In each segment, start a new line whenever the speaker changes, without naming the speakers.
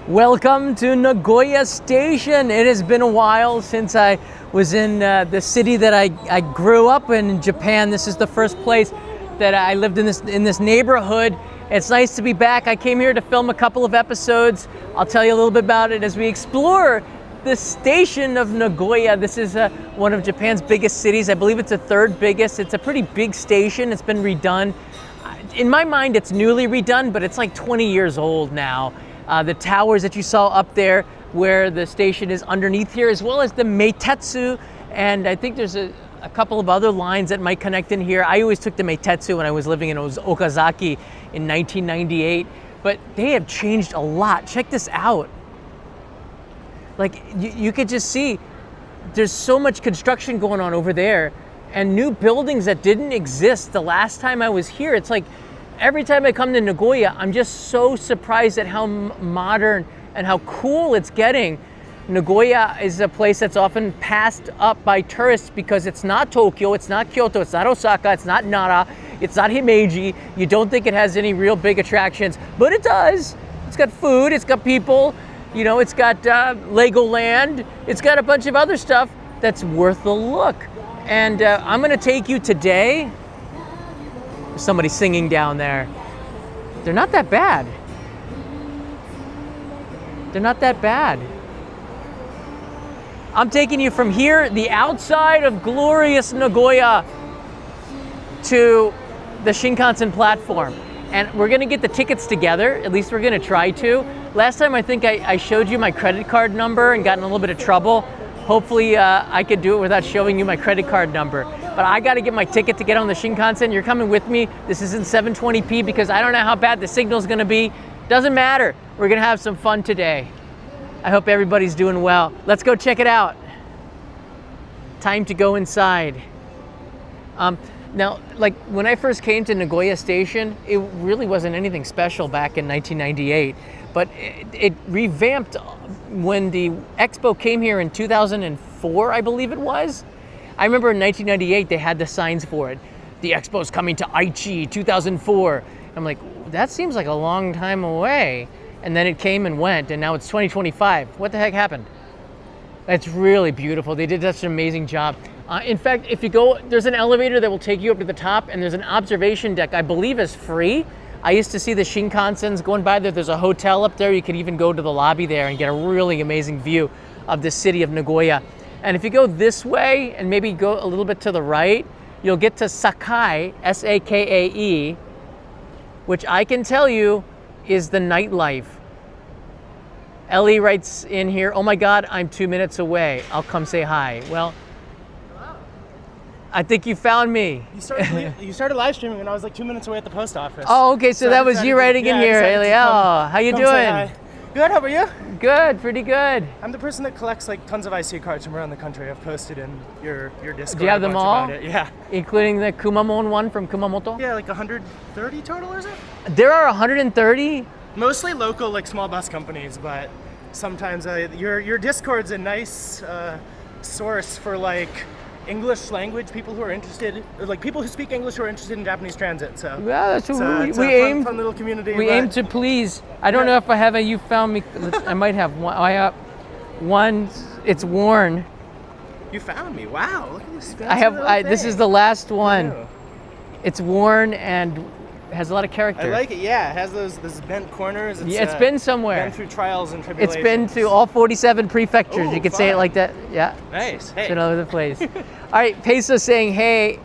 Welcome to Nagoya Station. It has been a while since I was in the city that I grew up in Japan. This is the first place that I lived in this neighborhood. It's nice to be back. I came here to film a couple of episodes. I'll tell you a little bit about it as we explore the station of Nagoya. This is one of Japan's biggest cities. I believe it's the third biggest. It's a pretty big station. It's been redone. In my mind, it's newly redone, but it's like 20 years old now. The towers that you saw up there where the station is underneath here, as well as the Meitetsu, and I think there's a couple of other lines that might connect in here. I always took the Meitetsu when I was living in Okazaki in 1998, but they have changed a lot. Check this out. Like, you could just see there's so much construction going on over there and new buildings that didn't exist the last time I was here. It's like, every time I come to Nagoya, I'm just so surprised at how modern and how cool it's getting. Nagoya is a place that's often passed up by tourists because it's not Tokyo, it's not Kyoto, it's not Osaka, it's not Nara, it's not Himeji. You don't think it has any real big attractions, but it does. It's got food, it's got people, you know, it's got Legoland, it's got a bunch of other stuff that's worth a look. And I'm gonna take you today. Somebody singing down there. They're not that bad. They're not that bad. I'm taking you from here, the outside of glorious Nagoya, to the Shinkansen platform. And we're gonna get the tickets together, at least we're gonna try to. Last time I think I showed you my credit card number and got in a little bit of trouble. Hopefully I could do it without showing you my credit card number. But I gotta get my ticket to get on the Shinkansen. You're coming with me. This is in 720p because I don't know how bad the signal's gonna be. Doesn't matter. We're gonna have some fun today. I hope everybody's doing well. Let's go check it out. Time to go inside. Now, like when I first came to Nagoya Station, it really wasn't anything special back in 1998, but it revamped when the expo came here in 2004, I believe it was. I remember in 1998, they had the signs for it. The expo's coming to Aichi 2004. I'm like, that seems like a long time away. And then it came and went, and now it's 2025. What the heck happened? It's really beautiful. They did such an amazing job. In fact, if you go, there's an elevator that will take you up to the top, and there's an observation deck, I believe is free. I used to see the Shinkansens going by there. There's a hotel up there. You could even go to the lobby there and get a really amazing view of the city of Nagoya. And if you go this way and maybe go a little bit to the right, you'll get to Sakae, S-A-K-A-E, which I can tell you is the nightlife. Ellie writes in here, oh my God, I'm 2 minutes away. I'll come say hi. Well, I think you found me.
You started live streaming when I was like 2 minutes away at the post office.
Oh, okay, so that was you writing in here, Haley. Oh, how you doing?
Good, how about you?
Good, pretty good.
I'm the person that collects like tons of IC cards from around the country. I've posted in your Discord.
Do you have them all?
Yeah.
Including the Kumamon one from Kumamoto?
Yeah, like 130 total, is it?
There are 130?
Mostly local, like small bus companies, but sometimes your Discord's a nice source for like English language people who are interested, or like people who speak English who are interested in Japanese transit. So
yeah, that's what
we aim. Fun little community.
We aim to please. I don't know if I have a. You found me. I might have one. I have one. It's worn.
You found me. Wow. Look at this.
I have. This is the last one. Ew. It's worn and has a lot of character.
I like it. Yeah, it has those bent corners.
Yeah, it's been somewhere.
Been through trials and tribulations.
It's been to all 47 prefectures.
Ooh,
you could say it like that. Yeah.
Nice. Hey.
It's been all over the place. All right, Peso saying, hey,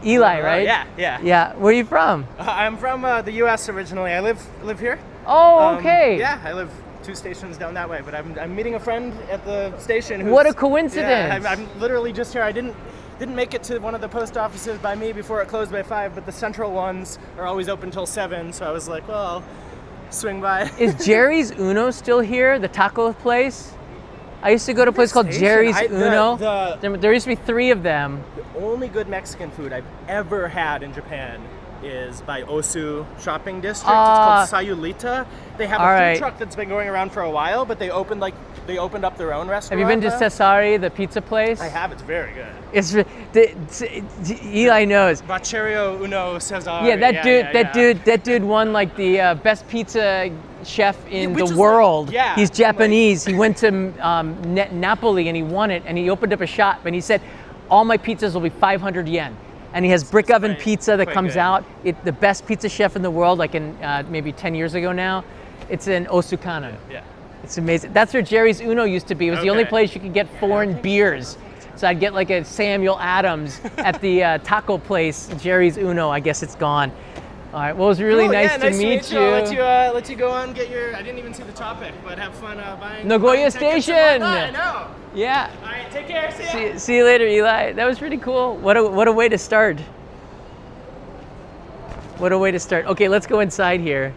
Eli, right?
Yeah.
Yeah. Where are you from?
I'm from the U.S. originally. I live here.
Oh, okay.
Yeah, I live 2 stations down that way, but I'm meeting a friend at the station.
What a coincidence!
Yeah, I'm literally just here. I didn't make it to one of the post offices by me before it closed by 5, but the central ones are always open till 7. So I was like, well, I'll swing by.
Is Jerry's Uno still here? The taco place? I used to go to a place called Jerry's Uno. There used to be 3 of them.
The only good Mexican food I've ever had in Japan is by Osu shopping district. It's called Sayulita. They have a food truck that's been going around for a while, but they opened like they opened up their own restaurant.
Have you been to
now.
Cesare, the pizza place?
I have. It's very good.
Eli knows.
Baccerio Uno Cesare.
Yeah, that dude won like the best pizza chef in
Which
the
is
world.
like- yeah,
He's Japanese. He went to Napoli and he won it, and he opened up a shop and he said, all my pizzas will be 500 yen. And he has brick oven
quite-
pizza that
quite
comes
good.
out. The best pizza chef in the world, like in maybe 10 years ago now. It's in Osukana.
Yeah.
It's amazing. That's where Jerry's Uno used to be. It was the only
Okay.
place you could get foreign beers. So I'd get like a Samuel Adams at the taco place, Jerry's Uno. I guess it's gone. All right. Well, it was really
Cool,
nice
yeah,
to
nice
meet
to
you.
meet you. I'll let you go on and get your. I didn't even see the topic, but have fun buying.
Nagoya
buying tickets and
Station.
whatnot. I know.
Yeah.
All right, take care. See ya.
See you later, Eli. That was pretty cool. What a way to start. What a way to start. Okay, let's go inside here.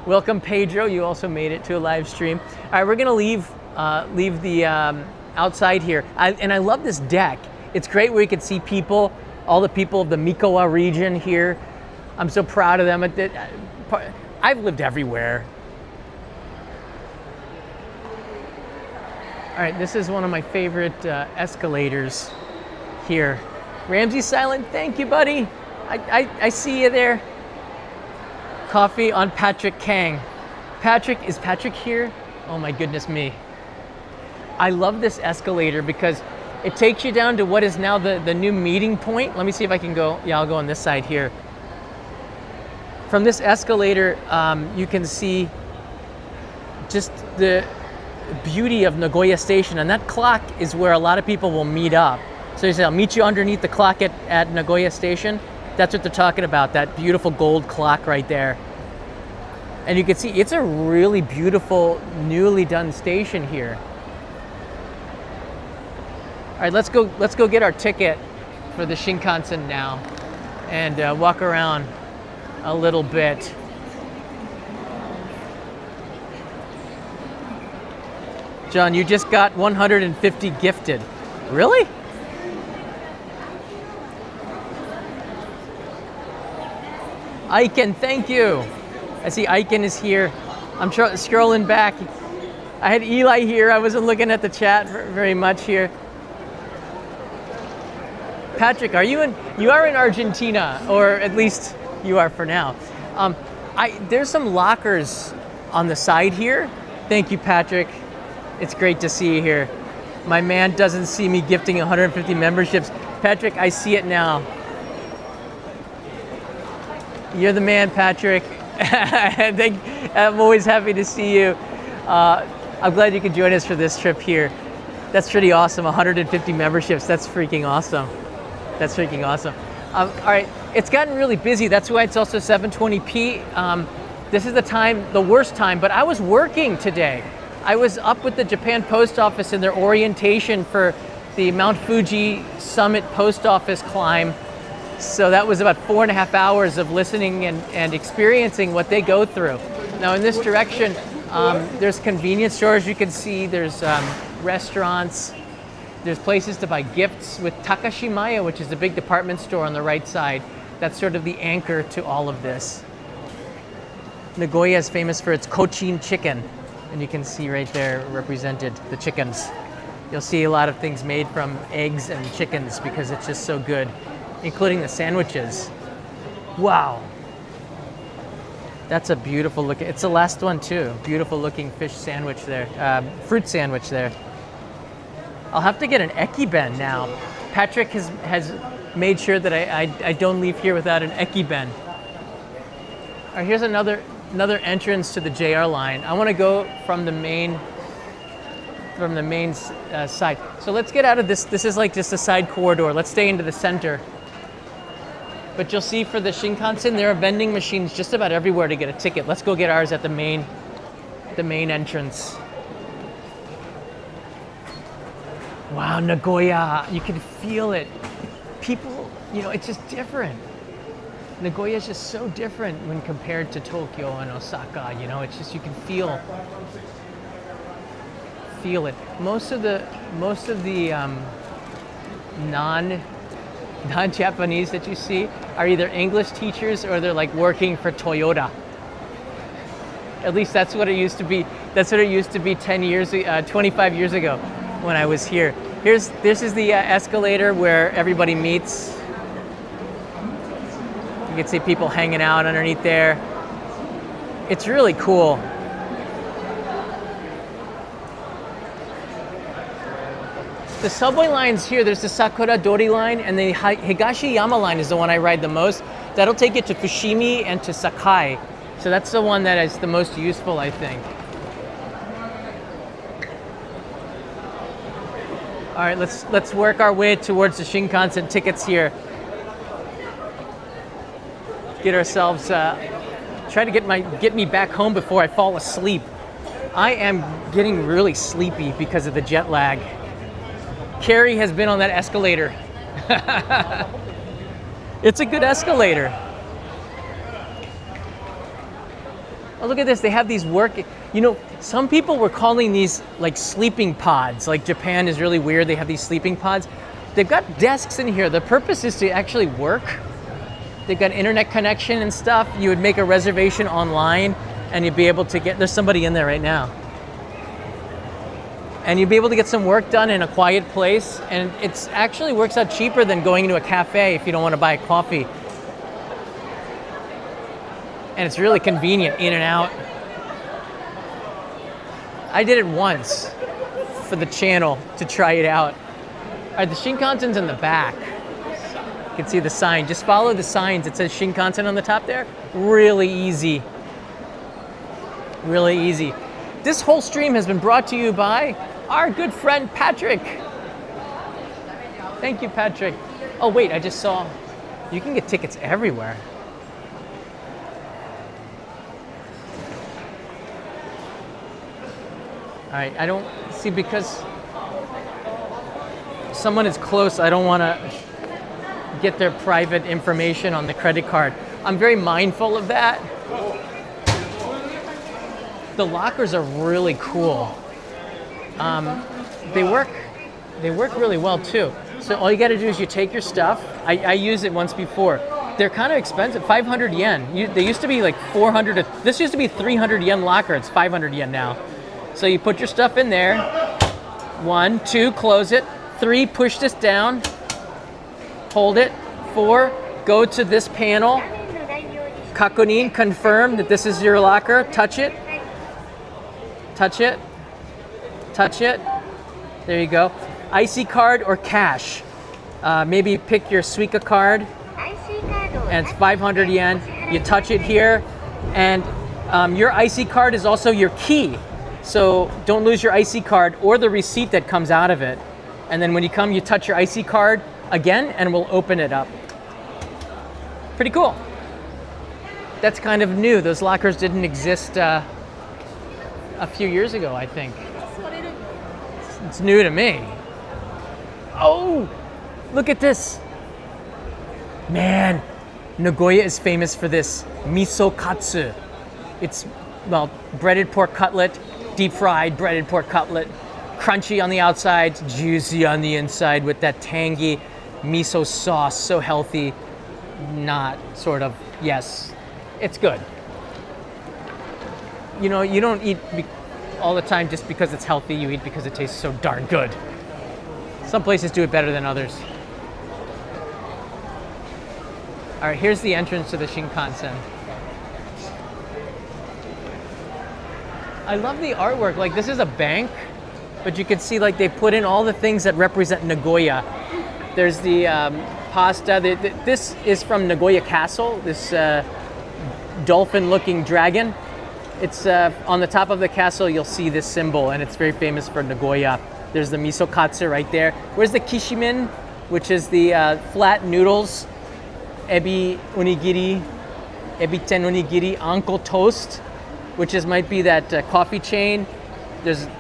Welcome, Pedro. You also made it to a live stream. All right, we're gonna leave the outside here. And I love this deck. It's great where you can see people, all the people of the Mikowa region here. I'm so proud of them. I've lived everywhere. All right, this is one of my favorite escalators here. Ramsey Silent, thank you, buddy. I see you there. Coffee on Patrick Kang. Is Patrick here? Oh my goodness me. I love this escalator because it takes you down to what is now the new meeting point. Let me see if I can go. Yeah, I'll go on this side here. From this escalator, you can see just the beauty of Nagoya Station, and that clock is where a lot of people will meet up. So you say, I'll meet you underneath the clock at Nagoya Station. That's what they're talking about, that beautiful gold clock right there. And you can see it's a really beautiful, newly done station here. All right, let's go get our ticket for the Shinkansen now and walk around a little bit. John, you just got 150 gifted. Really? Aiken, thank you. I see Aiken is here. I'm scrolling back. I had Eli here. I wasn't looking at the chat very much here. Patrick, you are in Argentina, or at least you are for now. There's some lockers on the side here. Thank you, Patrick. It's great to see you here. My man doesn't see me gifting 150 memberships. Patrick, I see it now. You're the man, Patrick. I'm always happy to see you. I'm glad you could join us for this trip here. That's pretty awesome, 150 memberships. That's freaking awesome. That's freaking awesome. All right, it's gotten really busy. That's why it's also 7:20p. This is the worst time, but I was working today. I was up with the Japan Post Office in their orientation for the Mount Fuji Summit Post Office climb. So that was about 4.5 hours of listening and experiencing what they go through. Now in this direction, there's convenience stores you can see, there's restaurants, there's places to buy gifts with Takashimaya, which is the big department store on the right side. That's sort of the anchor to all of this. Nagoya is famous for its Cochin chicken, and you can see right there represented the chickens. You'll see a lot of things made from eggs and chickens because it's just so good, including the sandwiches. Wow. That's a beautiful look. It's the last one too. Beautiful looking fish sandwich there, fruit sandwich there. I'll have to get an ekiben now. Patrick has made sure that I don't leave here without an ekiben. All right, here's another entrance to the JR line. I want to go from the main side. So let's get out of this. This is like just a side corridor. Let's stay into the center. But you'll see for the Shinkansen, there are vending machines just about everywhere to get a ticket. Let's go get ours at the main entrance. Wow, Nagoya, you can feel it. People, it's just different. Nagoya is just so different when compared to Tokyo and Osaka. It's just, you can feel it. Most of the non-Japanese that you see are either English teachers or they're like working for Toyota. At least that's what it used to be. That's what it used to be 25 years ago when I was here. This is the escalator where everybody meets. You can see people hanging out underneath there. It's really cool. The subway lines here, there's the Sakura Dori line, and the Higashiyama line is the one I ride the most. That'll take you to Fushimi and to Sakai. So that's the one that is the most useful, I think. All right, let's work our way towards the Shinkansen tickets here. Get ourselves, try to get me back home before I fall asleep. I am getting really sleepy because of the jet lag. Carrie has been on that escalator. It's a good escalator. Oh, look at this. They have these some people were calling these like sleeping pods. Like Japan is really weird. They have these sleeping pods. They've got desks in here. The purpose is to actually work. They've got internet connection and stuff. You would make a reservation online and you'd be able to there's somebody in there right now. And you'd be able to get some work done in a quiet place. And it actually works out cheaper than going into a cafe if you don't want to buy a coffee. And it's really convenient, in and out. I did it once for the channel to try it out. All right, the Shinkansen's in the back. You can see the sign. Just follow the signs. It says Shinkansen on the top there. Really easy. Really easy. This whole stream has been brought to you by our good friend Patrick. Thank you, Patrick. Oh wait, I just saw you can get tickets everywhere. All right, I don't see, because someone is close, I don't want to get their private information on the credit card. I'm very mindful of that. The lockers are really cool. They work really well too. So all you got to do is you take your stuff. I used it once before. They're kind of expensive, 500 yen. They used to be like 400. This used to be 300 yen locker. It's 500 yen now. So you put your stuff in there. 1, 2, close it. 3, push this down. Hold it. 4, go to this panel. Kakunin, confirm that this is your locker. Touch it. Touch it. Touch it. There you go. IC card or cash. Maybe pick your Suica card. And it's 500 yen. You touch it here. And your IC card is also your key. So don't lose your IC card or the receipt that comes out of it. And then when you come, you touch your IC card again and we'll open it up. Pretty cool. That's kind of new. Those lockers didn't exist a few years ago, I think. It's new to me. Oh, look at this. Man, Nagoya is famous for this miso katsu. It's, well, breaded pork cutlet, deep fried breaded pork cutlet, crunchy on the outside, juicy on the inside with that tangy miso sauce, so healthy, not sort of, yes, it's good. You know, you don't eat all the time just because it's healthy, you eat because it tastes so darn good. Some places do it better than others. All right, here's the entrance to the Shinkansen. I love the artwork. Like, this is a bank, but you can see like they put in all the things that represent Nagoya. There's the pasta. This is from Nagoya Castle, this dolphin-looking dragon. It's on the top of the castle, you'll see this symbol, and it's very famous for Nagoya. There's the miso katsu right there. Where's the kishimen, which is the flat noodles, ebi onigiri, ebiten onigiri, anko toast, which might be that coffee chain.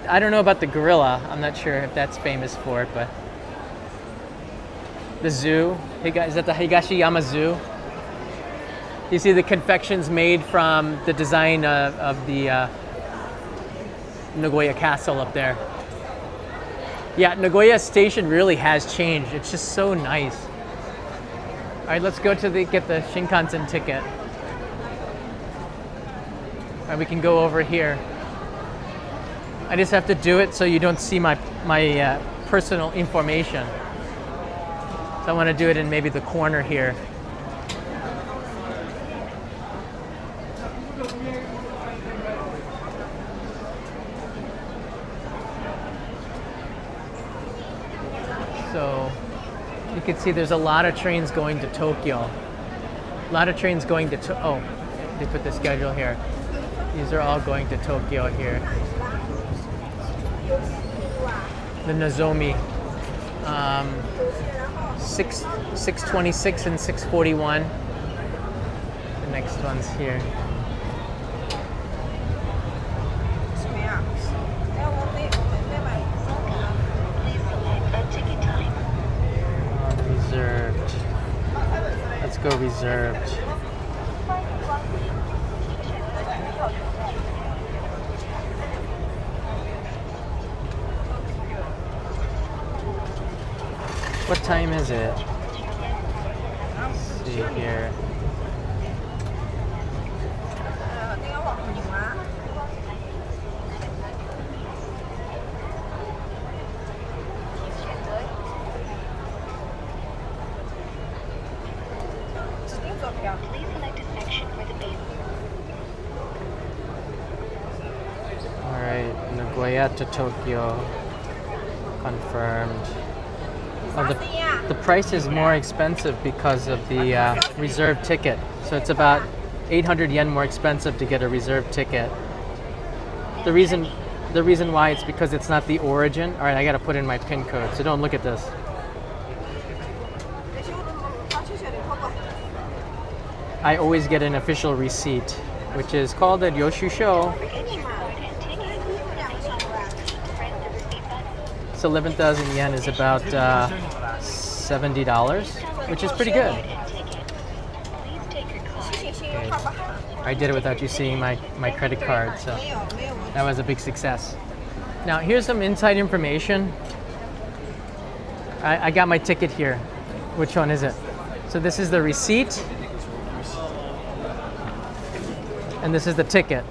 I don't know about the gorilla. I'm not sure if that's famous for it, but the zoo. Is that the Higashiyama Zoo? You see the confections made from the design of the Nagoya Castle up there. Yeah, Nagoya Station really has changed. It's just so nice. All right, let's go to get the Shinkansen ticket. And we can go over here. I just have to do it so you don't see my personal information. So I want to do it in maybe the corner here. So you can see there's a lot of trains going to Tokyo. A lot of trains going to oh, they put the schedule here. These are all going to Tokyo here. The Nozomi, 626 and 641. The next one's here. Reserved. Let's go reserved. What time is it? Let's see here.
Please select a section for the base.
All right, Nagoya to Tokyo, confirmed. Oh, the price is more expensive because of the reserved ticket. So it's about 800 yen more expensive to get a reserved ticket. The reason why it's because it's not the origin. All right, I got to put in my PIN code, so don't look at this. I always get an official receipt, which is called a Yoshusho. It's 11,000 yen is about $70, which is pretty good. Okay. I did it without you seeing my credit card, so that was a big success. Now here's some inside information. I got my ticket here. Which one is it? So this is the receipt. And this is the ticket.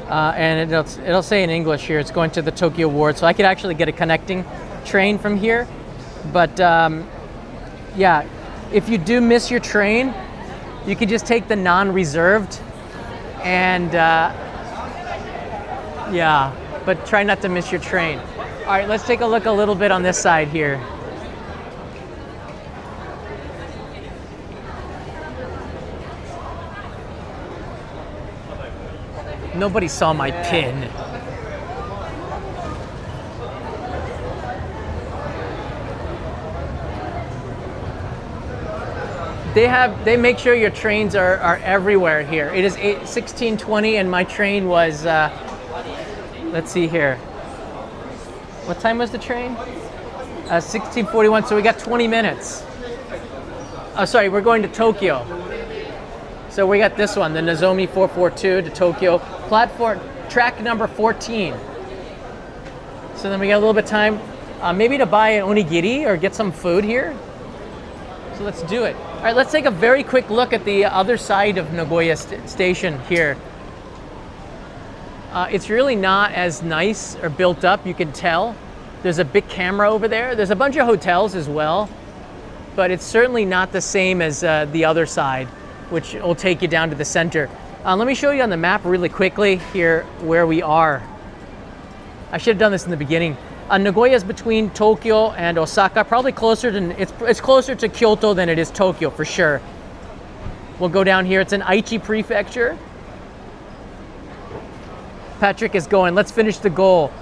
And it'll say in English here, it's going to the Tokyo Ward, so I could actually get a connecting train from here. But yeah, if you do miss your train, you can just take the non-reserved, and yeah, but try not to miss your train. All right, let's take a look a little bit on this side here. Nobody saw my pin. They make sure your trains are everywhere here. It is 16:20 and my train was, let's see here. What time was the train? 16:41, so we got 20 minutes. Oh, sorry, we're going to Tokyo. So we got this one, the Nozomi 442 to Tokyo. Platform, track number 14. So then we got a little bit of time, maybe to buy an onigiri or get some food here. So let's do it. All right, let's take a very quick look at the other side of Nagoya Station here. It's really not as nice or built up, you can tell. There's a big camera over there. There's a bunch of hotels as well, but it's certainly not the same as the other side, which will take you down to the center. Let me show you on the map really quickly here where we are. I should have done this in the beginning. Nagoya is between Tokyo and Osaka, probably closer to, it's closer to Kyoto than it is Tokyo for sure. We'll go down here, it's in Aichi Prefecture. Patrick is going, let's finish the goal.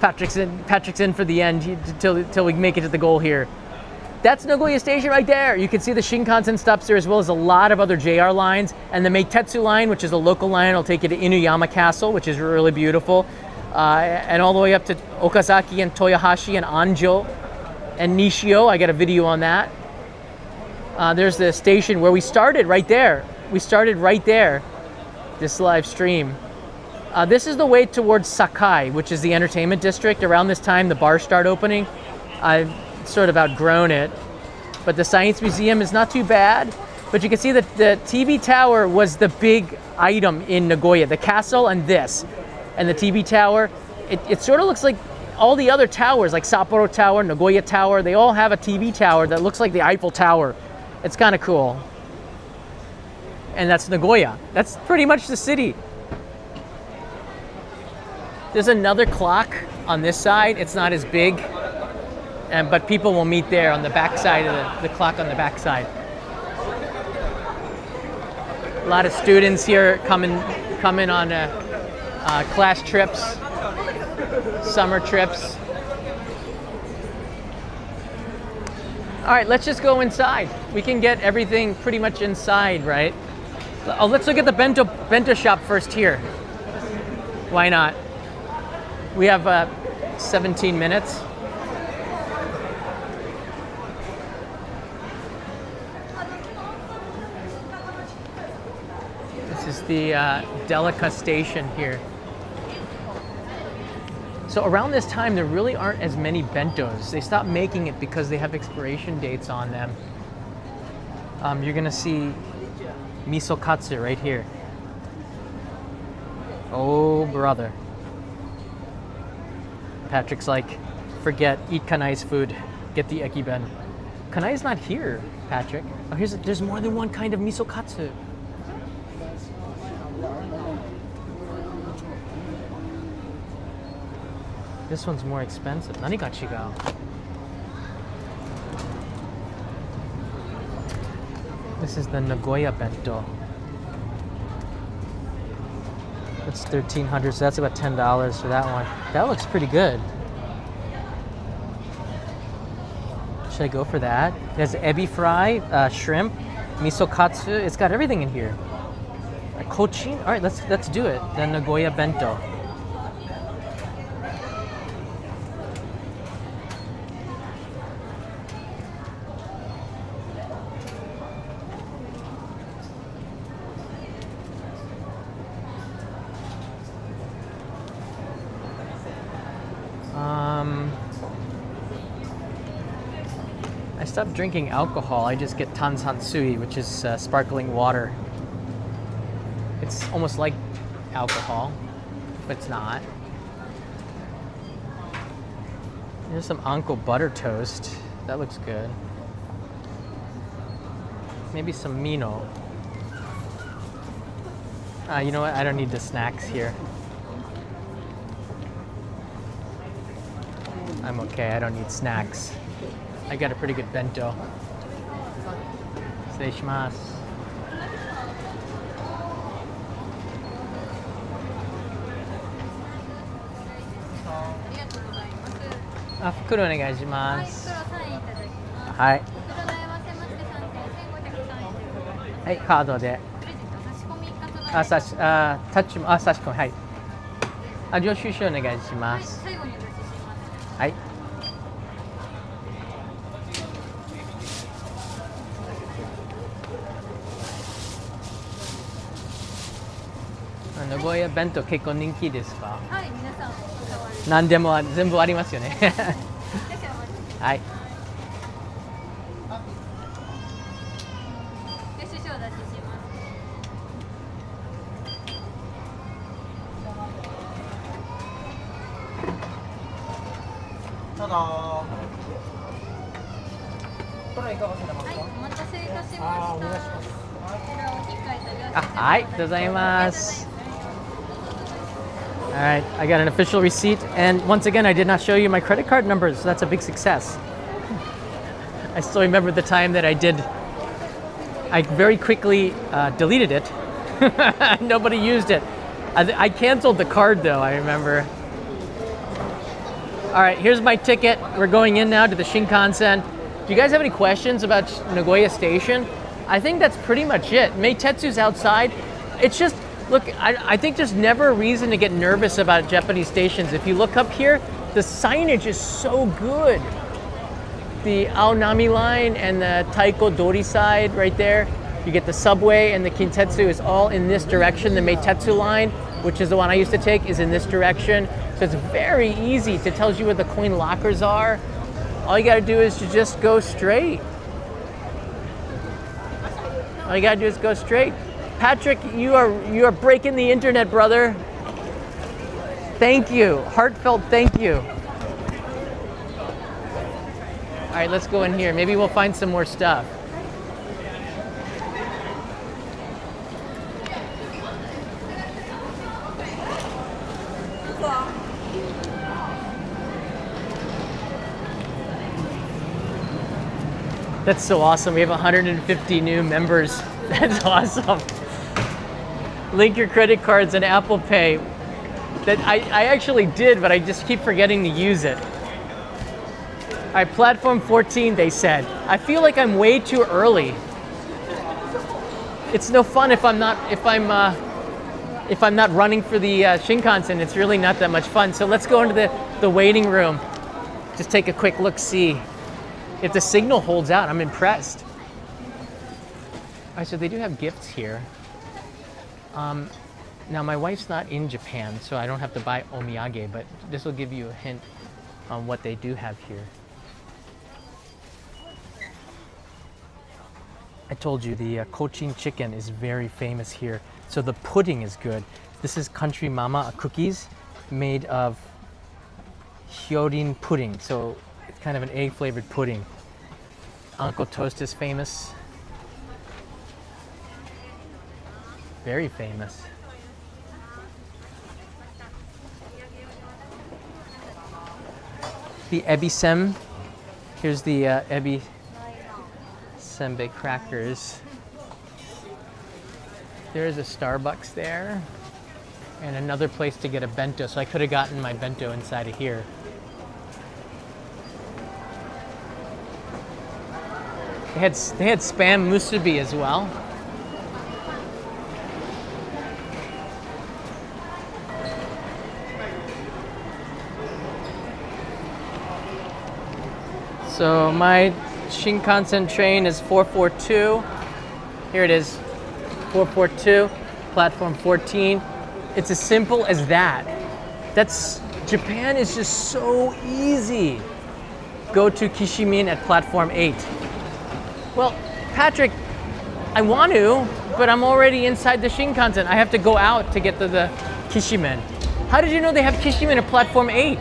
Patrick's in for the end till we make it to the goal here. That's Nagoya Station right there. You can see the Shinkansen stops there as well as a lot of other JR lines. And the Meitetsu line, which is a local line, will take you to Inuyama Castle, which is really beautiful. And all the way up to Okazaki and Toyohashi and Anjo and Nishio. I got a video on that. There's the station where we started right there. We started right there, this live stream. This is the way towards Sakai, which is the entertainment district. Around this time, the bars start opening. I've sort of outgrown it, but the Science Museum is not too bad. But you can see that the TV tower was the big item in Nagoya. The castle and this. And the TV tower, it sort of looks like all the other towers, like Sapporo Tower, Nagoya Tower, they all have a TV tower that looks like the Eiffel Tower. It's kind of cool. And that's Nagoya. That's pretty much the city. There's another clock on this side. It's not as big, but people will meet there on the back side of the clock on the back side. A lot of students here coming on class trips, summer trips. All right, let's just go inside. We can get everything pretty much inside, right? Oh, let's look at the bento shop first here. Why not? We have 17 minutes. This is the Nagoya Station here. So around this time, there really aren't as many bentos. They stopped making it because they have expiration dates on them. You're gonna see miso katsu right here. Oh, brother. Patrick's like, forget, eat Kanai's food, get the ekiben. Kanai's not here, Patrick. Oh, there's more than one kind of miso katsu. This one's more expensive. Nani ga chigau? This is the Nagoya bento. That's $1,300, so that's about $10 for that one. That looks pretty good. Should I go for that? There's ebi fry, shrimp, miso katsu. It's got everything in here. Cochin. All right, let's do it. The Nagoya bento. I stopped drinking alcohol. I just get tansansui, which is sparkling water. It's almost like alcohol, but it's not. There's some anko butter toast. That looks good. Maybe some mino. You know what? I don't need the snacks here. I'm okay. I don't need snacks. I got a pretty good bento.失礼します. Fukuro onegaishimasu. Hai. Hai, カードで。差し込み、はい。領収書お願いします。はい。名古屋弁当結構人気ですか？はい、皆さん何でも全部ありますよね。はい。領収書お出しします。ただ。これいかがされますか？はい、お待たせいたしました。お願いします。こちらお控えという。はい、ありがとうございます。All right, I got an official receipt, and once again, I did not show you my credit card numbers, so that's a big success. I still remember the time that I very quickly deleted it. Nobody used it. I canceled the card though, I remember. All right, here's my ticket. We're going in now to the Shinkansen. Do you guys have any questions about Nagoya Station? I think that's pretty much it. Meitetsu's outside. It's just, look, I think there's never a reason to get nervous about Japanese stations. If you look up here, the signage is so good. The Aonami line and the Taiko Dori side right there. You get the subway and the Kintetsu is all in this direction. The Meitetsu line, which is the one I used to take, is in this direction. So it's very easy. It tells you where the coin lockers are. All you gotta do is to just go straight. All you gotta do is go straight. Patrick, you are breaking the internet, brother. Thank you, heartfelt thank you. All right, let's go in here. Maybe we'll find some more stuff. That's so awesome. We have 150 new members. That's awesome. Link your credit cards and Apple Pay. That I actually did, but I just keep forgetting to use it. All right, platform 14, they said. I feel like I'm way too early. It's no fun if I'm not running for the Shinkansen. It's really not that much fun. So let's go into the waiting room. Just take a quick look, see. If the signal holds out, I'm impressed. All right, so they do have gifts here. Now my wife's not in Japan, so I don't have to buy omiyage, but this will give you a hint on what they do have here. I told you the Cochin chicken is very famous here, so the pudding is good. This is Country Mama cookies made of hyorin pudding, so it's kind of an egg-flavored pudding. Uncle Toast is famous. Very famous. The ebisem. Here's the ebi sembe crackers. There's a Starbucks there. And another place to get a bento. So I could have gotten my bento inside of here. They had spam musubi as well. So my Shinkansen train is 442. Here it is, 442, platform 14. It's as simple as that. Japan is just so easy. Go to Kishimin at platform 8. Well, Patrick, I want to, but I'm already inside the Shinkansen. I have to go out to get to the Kishimen. How did you know they have Kishimen at platform 8?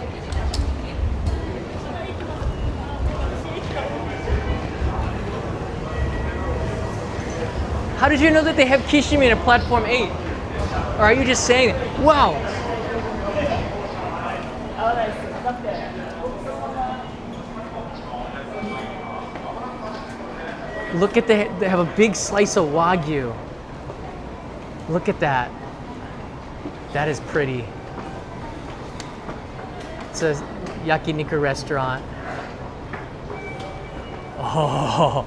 How did you know that they have Kishimen at platform 8? Or are you just saying it? Wow. Look at they have a big slice of Wagyu. Look at that. That is pretty. It's a yakiniku restaurant. Oh,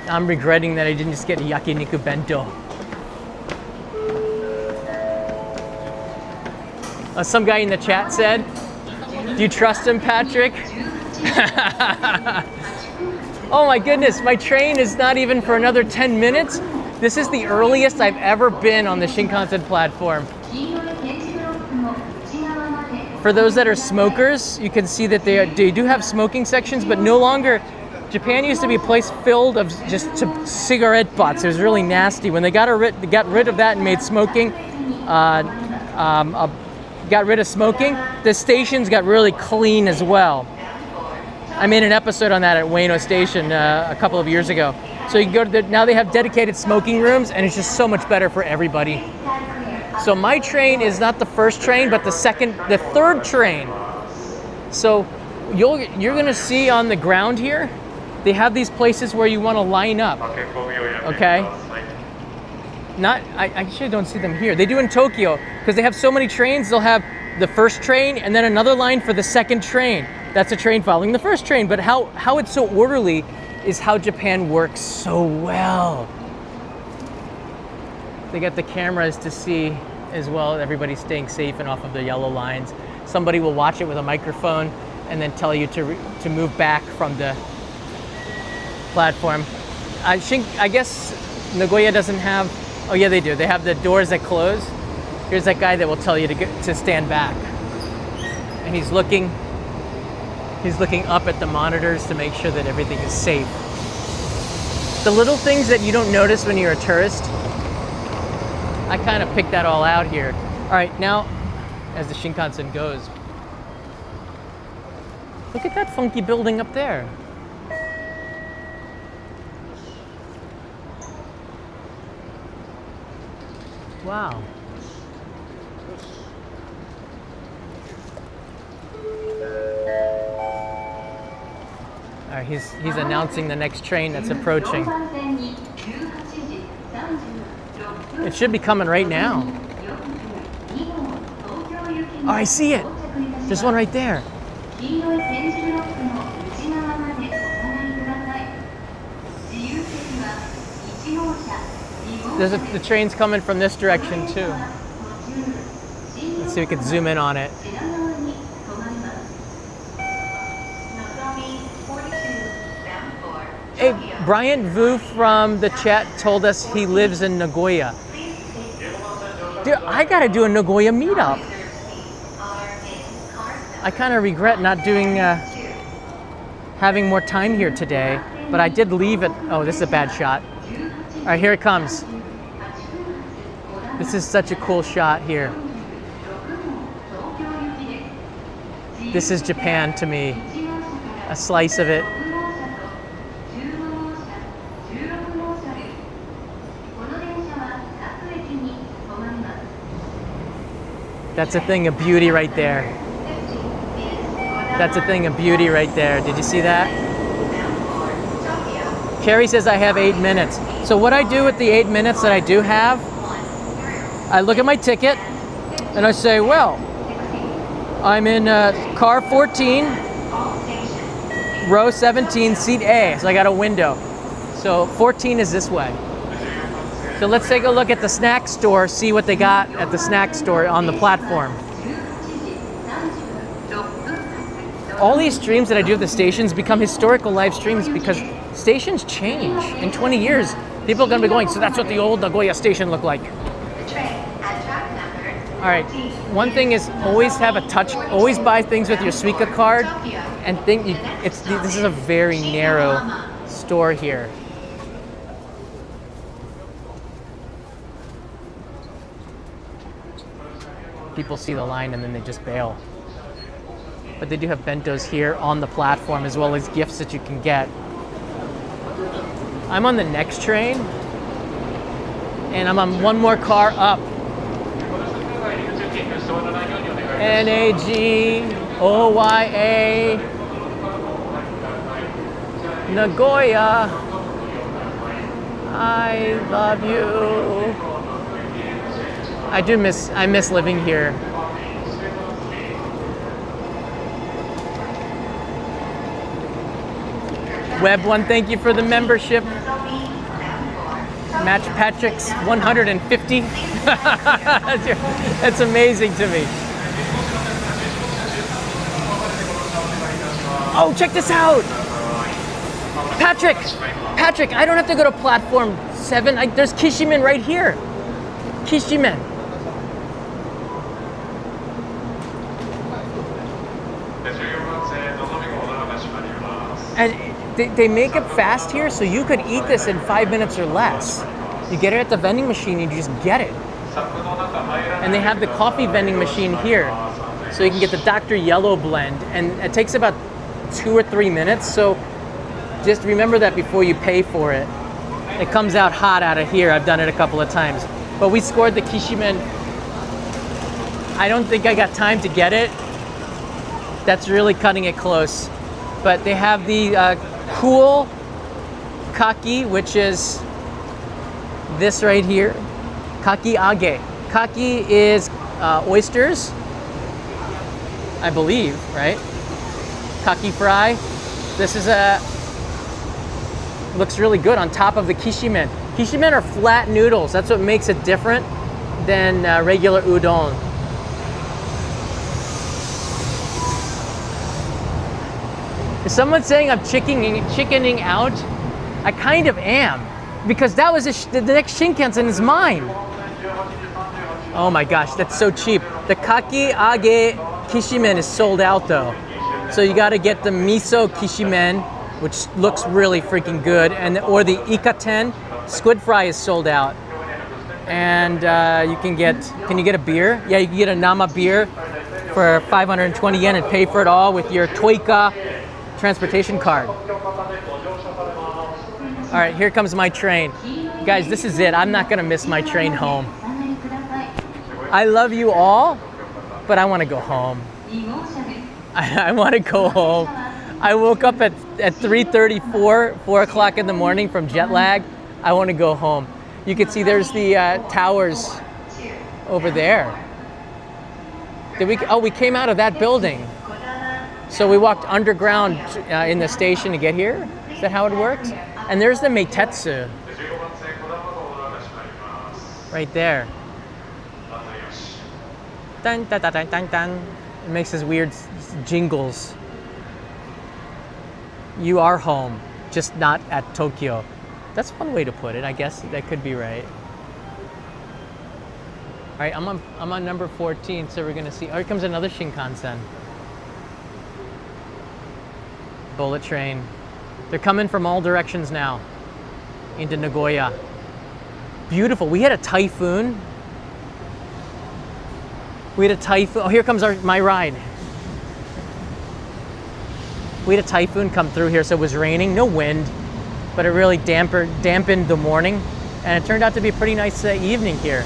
I'm regretting that I didn't just get a yakiniku bento. Some guy in the chat said, do you trust him, Patrick? Oh my goodness, my train is not even for another 10 minutes. This is the earliest I've ever been on the Shinkansen platform. For those that are smokers, you can see that they do have smoking sections, but no longer. Japan used to be a place filled of just cigarette butts. It was really nasty. When they got rid of that and made smoking, got rid of smoking, the stations got really clean as well. I made an episode on that at Nagoya Station a couple of years ago. So you can go to now they have dedicated smoking rooms, and it's just so much better for everybody. So my train is not the first train, but the third train. So you're gonna see on the ground here, they have these places where you want to line up. Okay. I actually don't see them here. They do in Tokyo because they have so many trains. They'll have the first train and then another line for the second train. That's a train following the first train. But how it's so orderly is how Japan works so well. They got the cameras to see as well. Everybody's staying safe and off of the yellow lines. Somebody will watch it with a microphone and then tell you to move back from the platform. I guess Nagoya doesn't have. Oh yeah, they do. They have the doors that close. Here's that guy that will tell you to stand back, and he's looking up at the monitors to make sure that everything is safe. The little things that you don't notice when you're a tourist, I kind of picked that all out here. All right, now, as the Shinkansen goes, look at that funky building up there. Wow. All right, he's announcing the next train that's approaching. It should be coming right now. Oh, I see it. There's one right there. The train's coming from this direction too. Let's see if we can zoom in on it. Hey, Brian Vu from the chat told us he lives in Nagoya. Dude, I gotta do a Nagoya meetup. I kind of regret not doing, having more time here today, but I did leave it. Oh, this is a bad shot. All right, here it comes. This is such a cool shot here. This is Japan to me. A slice of it. That's a thing of beauty right there. That's a thing of beauty right there. Did you see that? Carrie says I have 8 minutes. So what I do with the 8 minutes that I do have, I look at my ticket and I say, well, I'm in car 14, row 17, seat A. So I got a window. So 14 is this way. So let's take a look at the snack store, see what they got at the snack store on the platform. All these streams that I do at the stations become historical live streams because stations change. In 20 years, people are going to be going, so that's what the old Nagoya Station looked like. All right, one thing is always have a touch, always buy things with your Suica card and think this is a very narrow store here. People see the line and then they just bail. But they do have bentos here on the platform as well as gifts that you can get. I'm on the next train and I'm on one more car up. Nagoya, Nagoya, I love you. I miss living here. Web1, thank you for the membership. Match Patrick's 150. That's amazing to me. Oh, check this out. Patrick, I don't have to go to platform 7. There's Kishimen right here. Kishimen. And they make it fast here, so you could eat this in 5 minutes or less. You get it at the vending machine, you just get it. And they have the coffee vending machine here, so you can get the Dr. Yellow blend, and it takes about 2 or 3 minutes, so just remember that before you pay for it. It comes out hot out of here. I've done it a couple of times. But we scored the Kishimen. I don't think I got time to get it. That's really cutting it close. But they have the cool kaki, which is this right here. Kaki age. Kaki is oysters, I believe, right? Kaki fry. This is looks really good on top of the Kishimen. Kishimen are flat noodles. That's what makes it different than regular udon. Is someone saying I'm chickening out? I kind of am, because that was the next Shinkansen is mine. Oh my gosh, that's so cheap. The Kaki Age Kishimen is sold out though. So you gotta get the miso Kishimen, which looks really freaking good, or the ikaten squid fry is sold out. And you can get a beer? Yeah, you can get a Nama beer for 520 yen and pay for it all with your Toika transportation card. All right, here comes my train. Guys, this is it. I'm not gonna miss my train home. I love you all, but I wanna go home. I wanna go home. I woke up at 3:34, 4 o'clock in the morning from jet lag. I wanna go home. You can see there's the towers over there. We came out of that building. So we walked underground in the station to get here. Is that how it worked? And there's the Meitetsu. Right there. Dun, dun, dun, dun, dun, dun. It makes this weird jingles. You are home, just not at Tokyo. That's one way to put it. I guess that could be right. All right, I'm on number 14, so we're gonna see. Oh, here comes another Shinkansen. Bullet train. They're coming from all directions now into Nagoya. Beautiful. We had a typhoon. Oh, here comes my ride. We had a typhoon come through here, so it was raining. No wind, but it really dampened the morning, and it turned out to be a pretty nice evening here.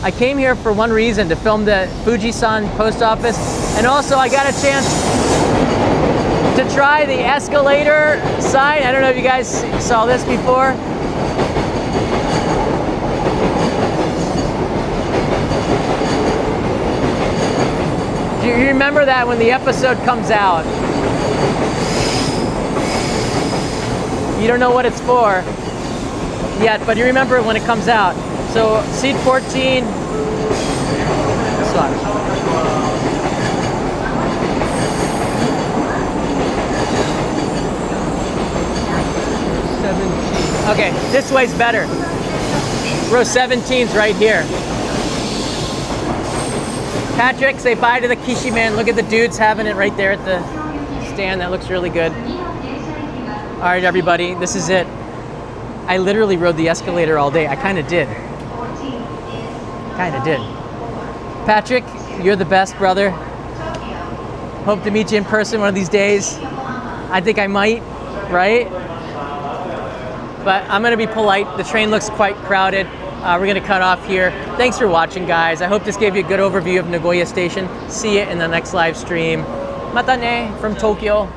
I came here for one reason, to film the Fujisan post office, and also I got a chance to try the escalator sign. I don't know if you guys saw this before. Do you remember that when the episode comes out? You don't know what it's for yet, but you remember it when it comes out. So seat 14, sucks. 17. Okay, this way's better. Row 17's right here. Patrick, say bye to the Kishi man. Look at the dudes having it right there at the stand. That looks really good. All right, everybody, this is it. I literally rode the escalator all day. I kind of did. Patrick, you're the best, brother. Hope to meet you in person one of these days. I think I might, right? But I'm gonna be polite. The train looks quite crowded. We're gonna cut off here. Thanks for watching, guys. I hope this gave you a good overview of Nagoya Station. See you in the next live stream. Mata ne from Tokyo.